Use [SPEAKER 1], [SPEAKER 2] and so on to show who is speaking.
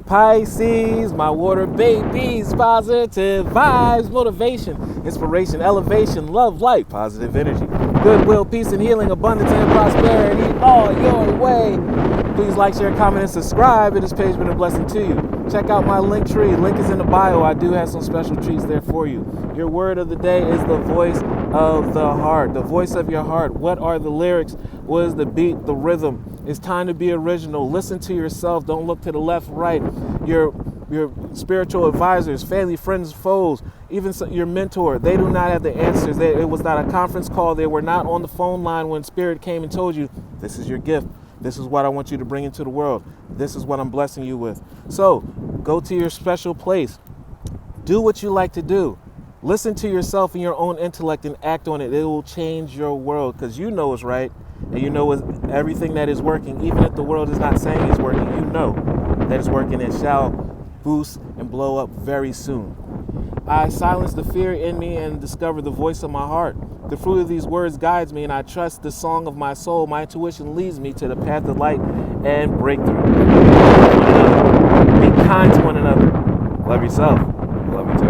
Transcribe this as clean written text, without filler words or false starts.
[SPEAKER 1] Pisces, my water babies, positive vibes, motivation, inspiration, elevation, love, light, positive energy, goodwill, peace and healing, abundance and prosperity all your way. Please like, share, comment, and subscribe. It has page been a blessing to you. Check out my LinkTree. Link is in the bio. I do have some special treats there for you. Your word of the day is the voice of the heart. The voice of your heart. What are the lyrics? What is the beat, the rhythm? It's time to be original. Listen to yourself. Don't look to the left, right. Your spiritual advisors, family, friends, foes, even your mentor, they do not have the answers. It was not a conference call. They were not on the phone line when Spirit came and told you, this is your gift. This is what I want you to bring into the world. This is what I'm blessing you with. So go to your special place. Do what you like to do. Listen to yourself and your own intellect and act on it. It will change your world because you know it's right. And you know everything that is working, even if the world is not saying it's working, you know that it's working and shall boost and blow up very soon. I silence the fear in me and discover the voice of my heart. The fruit of these words guides me, and I trust the song of my soul. My intuition leads me to the path of light and breakthrough. Be kind to one another. Love yourself. Love you too.